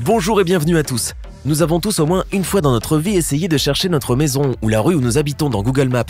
Bonjour et bienvenue à tous. Nous avons tous au moins une fois dans notre vie essayé de chercher notre maison ou la rue où nous habitons dans Google Maps.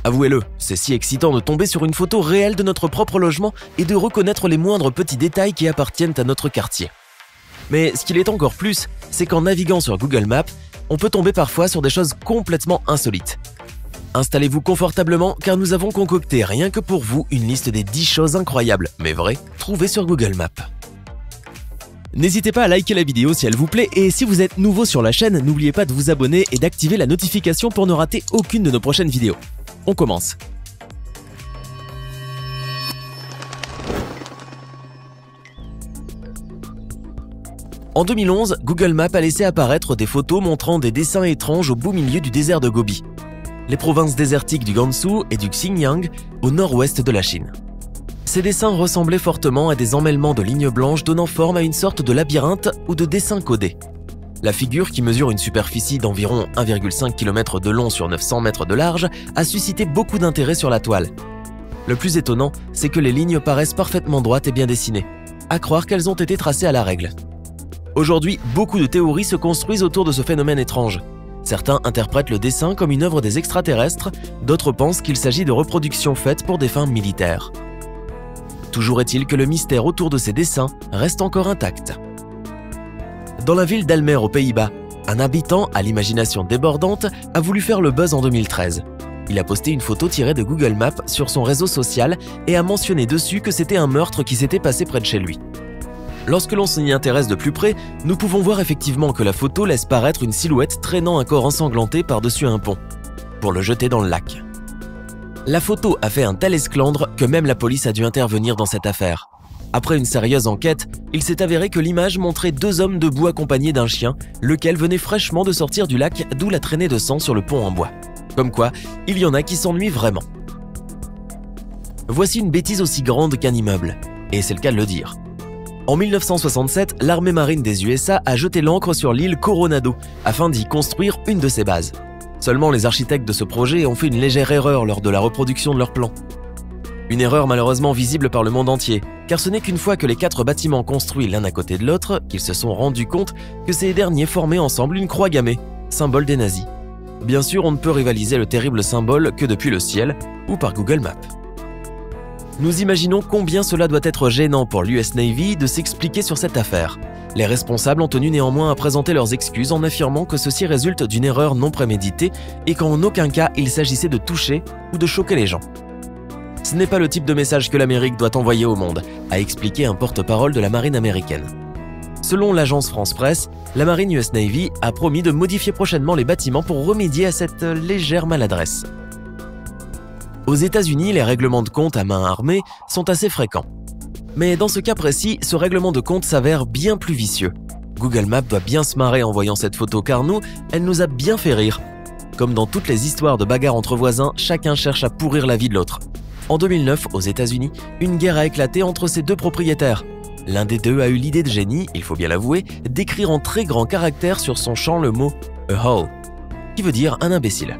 Avouez-le, c'est si excitant de tomber sur une photo réelle de notre propre logement et de reconnaître les moindres petits détails qui appartiennent à notre quartier. Mais ce qu'il est encore plus, c'est qu'en naviguant sur Google Maps, on peut tomber parfois sur des choses complètement insolites. Installez-vous confortablement car nous avons concocté rien que pour vous une liste des 10 choses incroyables, mais vraies, trouvées sur Google Maps. N'hésitez pas à liker la vidéo si elle vous plaît et si vous êtes nouveau sur la chaîne, n'oubliez pas de vous abonner et d'activer la notification pour ne rater aucune de nos prochaines vidéos. On commence. En 2011, Google Maps a laissé apparaître des photos montrant des dessins étranges au beau milieu du désert de Gobi, les provinces désertiques du Gansu et du Xinjiang au nord-ouest de la Chine. Ces dessins ressemblaient fortement à des emmêlements de lignes blanches donnant forme à une sorte de labyrinthe ou de dessin codé. La figure, qui mesure une superficie d'environ 1,5 km de long sur 900 mètres de large, a suscité beaucoup d'intérêt sur la toile. Le plus étonnant, c'est que les lignes paraissent parfaitement droites et bien dessinées, à croire qu'elles ont été tracées à la règle. Aujourd'hui, beaucoup de théories se construisent autour de ce phénomène étrange. Certains interprètent le dessin comme une œuvre des extraterrestres, d'autres pensent qu'il s'agit de reproductions faites pour des fins militaires. Toujours est-il que le mystère autour de ces dessins reste encore intact. Dans la ville d'Almere aux Pays-Bas, un habitant à l'imagination débordante a voulu faire le buzz en 2013. Il a posté une photo tirée de Google Maps sur son réseau social et a mentionné dessus que c'était un meurtre qui s'était passé près de chez lui. Lorsque l'on s'y intéresse de plus près, nous pouvons voir effectivement que la photo laisse paraître une silhouette traînant un corps ensanglanté par-dessus un pont, pour le jeter dans le lac. La photo a fait un tel esclandre que même la police a dû intervenir dans cette affaire. Après une sérieuse enquête, il s'est avéré que l'image montrait deux hommes debout accompagnés d'un chien, lequel venait fraîchement de sortir du lac, d'où la traînée de sang sur le pont en bois. Comme quoi, il y en a qui s'ennuient vraiment. Voici une bêtise aussi grande qu'un immeuble, et c'est le cas de le dire. En 1967, l'armée marine des USA a jeté l'ancre sur l'île Coronado afin d'y construire une de ses bases. Seulement, les architectes de ce projet ont fait une légère erreur lors de la reproduction de leur plan. Une erreur malheureusement visible par le monde entier, car ce n'est qu'une fois que les 4 bâtiments construits l'un à côté de l'autre qu'ils se sont rendus compte que ces derniers formaient ensemble une croix gammée, symbole des nazis. Bien sûr, on ne peut rivaliser le terrible symbole que depuis le ciel ou par Google Maps. Nous imaginons combien cela doit être gênant pour l'US Navy de s'expliquer sur cette affaire. Les responsables ont tenu néanmoins à présenter leurs excuses en affirmant que ceci résulte d'une erreur non préméditée et qu'en aucun cas il s'agissait de toucher ou de choquer les gens. Ce n'est pas le type de message que l'Amérique doit envoyer au monde, a expliqué un porte-parole de la marine américaine. Selon l'agence France Presse, la marine US Navy a promis de modifier prochainement les bâtiments pour remédier à cette légère maladresse. Aux États-Unis, les règlements de compte à main armée sont assez fréquents. Mais dans ce cas précis, ce règlement de compte s'avère bien plus vicieux. Google Maps doit bien se marrer en voyant cette photo car nous, elle nous a bien fait rire. Comme dans toutes les histoires de bagarres entre voisins, chacun cherche à pourrir la vie de l'autre. En 2009, aux États-Unis, une guerre a éclaté entre ces deux propriétaires. L'un des deux a eu l'idée de génie, il faut bien l'avouer, d'écrire en très grands caractères sur son champ le mot « a hole », qui veut dire un imbécile,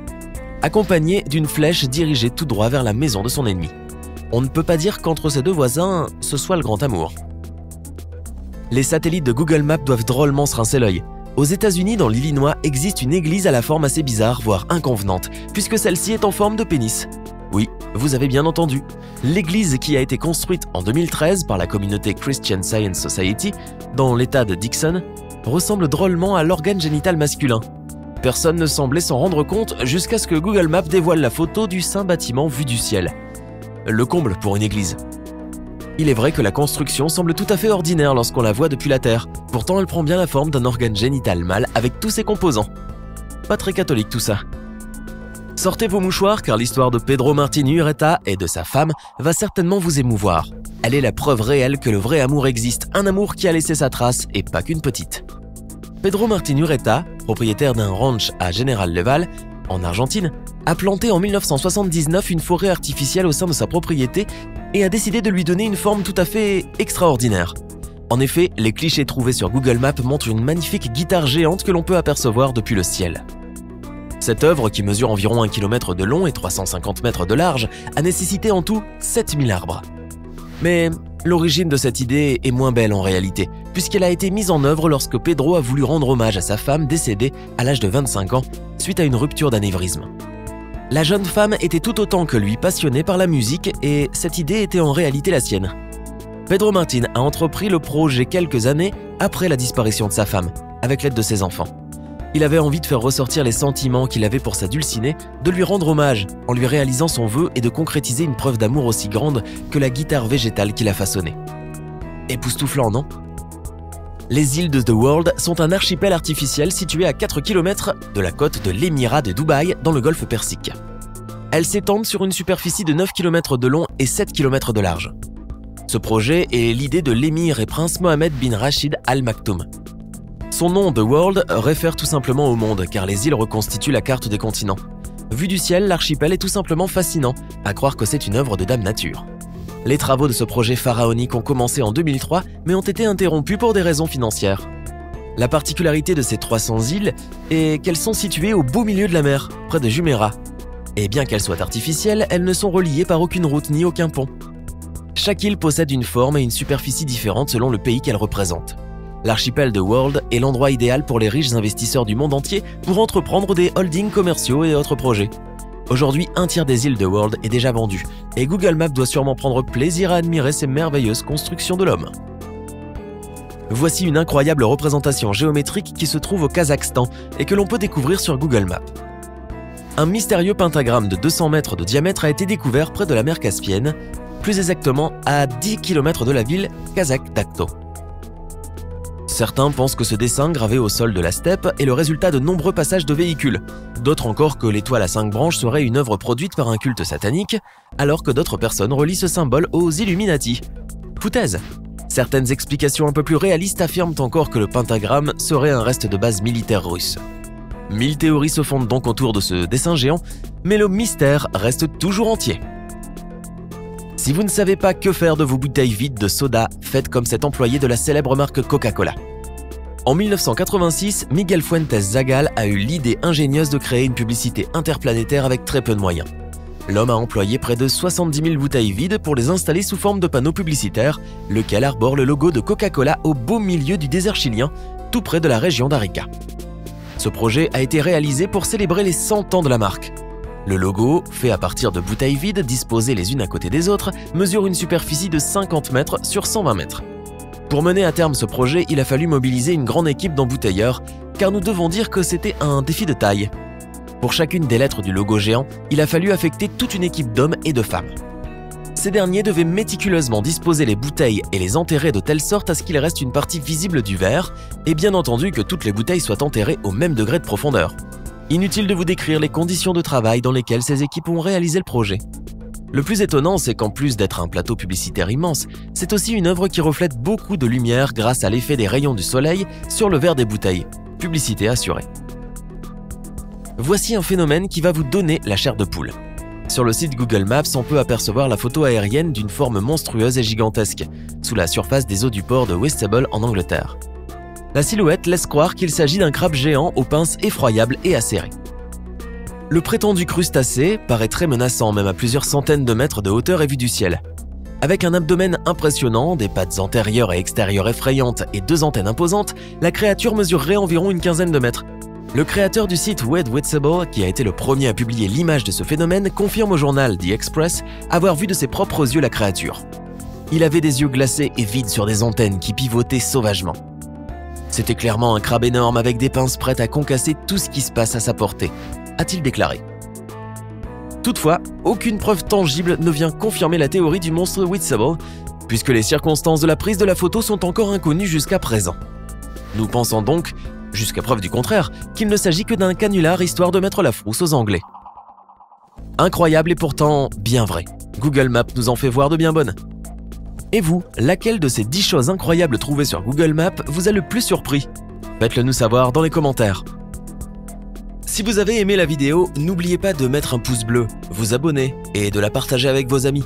accompagné d'une flèche dirigée tout droit vers la maison de son ennemi. On ne peut pas dire qu'entre ces deux voisins, ce soit le grand amour. Les satellites de Google Maps doivent drôlement se rincer l'œil. Aux États-Unis, dans l'Illinois, existe une église à la forme assez bizarre, voire inconvenante, puisque celle-ci est en forme de pénis. Oui, vous avez bien entendu. L'église, qui a été construite en 2013 par la communauté Christian Science Society, dans l'état de Dixon, ressemble drôlement à l'organe génital masculin. Personne ne semblait s'en rendre compte jusqu'à ce que Google Maps dévoile la photo du saint bâtiment vu du ciel. Le comble pour une église. Il est vrai que la construction semble tout à fait ordinaire lorsqu'on la voit depuis la Terre. Pourtant, elle prend bien la forme d'un organe génital mâle avec tous ses composants. Pas très catholique tout ça. Sortez vos mouchoirs car l'histoire de Pedro Martin Ureta et de sa femme va certainement vous émouvoir. Elle est la preuve réelle que le vrai amour existe, un amour qui a laissé sa trace et pas qu'une petite. Pedro Martin Ureta, propriétaire d'un ranch à General Leval, en Argentine, a planté en 1979 une forêt artificielle au sein de sa propriété et a décidé de lui donner une forme tout à fait extraordinaire. En effet, les clichés trouvés sur Google Maps montrent une magnifique guitare géante que l'on peut apercevoir depuis le ciel. Cette œuvre, qui mesure environ 1 km de long et 350 mètres de large, a nécessité en tout 7000 arbres. Mais L'origine de cette idée est moins belle en réalité, puisqu'elle a été mise en œuvre lorsque Pedro a voulu rendre hommage à sa femme décédée à l'âge de 25 ans suite à une rupture d'anévrisme. La jeune femme était tout autant que lui passionnée par la musique et cette idée était en réalité la sienne. Pedro Martin a entrepris le projet quelques années après la disparition de sa femme, avec l'aide de ses enfants. Il avait envie de faire ressortir les sentiments qu'il avait pour sa dulcinée, de lui rendre hommage en lui réalisant son vœu et de concrétiser une preuve d'amour aussi grande que la guitare végétale qu'il a façonnée. Époustouflant, non ? Les îles de The World sont un archipel artificiel situé à 4 km de la côte de l'émirat de Dubaï dans le golfe Persique. Elles s'étendent sur une superficie de 9 km de long et 7 km de large. Ce projet est l'idée de l'émir et prince Mohammed bin Rachid Al Maktoum. Son nom The World réfère tout simplement au monde car les îles reconstituent la carte des continents. Vu du ciel, l'archipel est tout simplement fascinant, à croire que c'est une œuvre de Dame Nature. Les travaux de ce projet pharaonique ont commencé en 2003 mais ont été interrompus pour des raisons financières. La particularité de ces 300 îles est qu'elles sont situées au beau milieu de la mer, près de Jumeirah. Et bien qu'elles soient artificielles, elles ne sont reliées par aucune route ni aucun pont. Chaque île possède une forme et une superficie différentes selon le pays qu'elle représente. L'archipel de World est l'endroit idéal pour les riches investisseurs du monde entier pour entreprendre des holdings commerciaux et autres projets. Aujourd'hui, un tiers des îles de World est déjà vendu et Google Maps doit sûrement prendre plaisir à admirer ces merveilleuses constructions de l'homme. Voici une incroyable représentation géométrique qui se trouve au Kazakhstan et que l'on peut découvrir sur Google Maps. Un mystérieux pentagramme de 200 mètres de diamètre a été découvert près de la mer Caspienne, plus exactement à 10 km de la ville kazakh d'Akto. Certains pensent que ce dessin gravé au sol de la steppe est le résultat de nombreux passages de véhicules, d'autres encore que l'étoile à 5 branches serait une œuvre produite par un culte satanique, alors que d'autres personnes relient ce symbole aux Illuminati. Foutaise! Certaines explications un peu plus réalistes affirment encore que le pentagramme serait un reste de base militaire russe. 1000 théories se fondent donc autour de ce dessin géant, mais le mystère reste toujours entier. Si vous ne savez pas que faire de vos bouteilles vides de soda, faites comme cet employé de la célèbre marque Coca-Cola. En 1986, Miguel Fuentes Zagal a eu l'idée ingénieuse de créer une publicité interplanétaire avec très peu de moyens. L'homme a employé près de 70 000 bouteilles vides pour les installer sous forme de panneaux publicitaires, lequel arbore le logo de Coca-Cola au beau milieu du désert chilien, tout près de la région d'Arica. Ce projet a été réalisé pour célébrer les 100 ans de la marque. Le logo, fait à partir de bouteilles vides disposées les unes à côté des autres, mesure une superficie de 50 mètres sur 120 mètres. Pour mener à terme ce projet, il a fallu mobiliser une grande équipe d'embouteilleurs, car nous devons dire que c'était un défi de taille. Pour chacune des lettres du logo géant, il a fallu affecter toute une équipe d'hommes et de femmes. Ces derniers devaient méticuleusement disposer les bouteilles et les enterrer de telle sorte à ce qu'il reste une partie visible du verre, et bien entendu que toutes les bouteilles soient enterrées au même degré de profondeur. Inutile de vous décrire les conditions de travail dans lesquelles ces équipes ont réalisé le projet. Le plus étonnant, c'est qu'en plus d'être un plateau publicitaire immense, c'est aussi une œuvre qui reflète beaucoup de lumière grâce à l'effet des rayons du soleil sur le verre des bouteilles. Publicité assurée. Voici un phénomène qui va vous donner la chair de poule. Sur le site Google Maps, on peut apercevoir la photo aérienne d'une forme monstrueuse et gigantesque, sous la surface des eaux du port de Whitstable en Angleterre. La silhouette laisse croire qu'il s'agit d'un crabe géant aux pinces effroyables et acérées. Le prétendu crustacé paraît très menaçant, même à plusieurs centaines de mètres de hauteur et vue du ciel. Avec un abdomen impressionnant, des pattes antérieures et extérieures effrayantes et 2 antennes imposantes, la créature mesurerait environ une quinzaine de mètres. Le créateur du site Wade Whitstable, qui a été le premier à publier l'image de ce phénomène, confirme au journal The Express avoir vu de ses propres yeux la créature. Il avait des yeux glacés et vides sur des antennes qui pivotaient sauvagement. C'était clairement un crabe énorme avec des pinces prêtes à concasser tout ce qui se passe à sa portée, a-t-il déclaré. Toutefois, aucune preuve tangible ne vient confirmer la théorie du monstre Whitstable, puisque les circonstances de la prise de la photo sont encore inconnues jusqu'à présent. Nous pensons donc, jusqu'à preuve du contraire, qu'il ne s'agit que d'un canular histoire de mettre la frousse aux Anglais. Incroyable et pourtant bien vrai. Google Maps nous en fait voir de bien bonnes. Et vous, laquelle de ces 10 choses incroyables trouvées sur Google Maps vous a le plus surpris? Faites-le nous savoir dans les commentaires. Si vous avez aimé la vidéo, n'oubliez pas de mettre un pouce bleu, vous abonner et de la partager avec vos amis.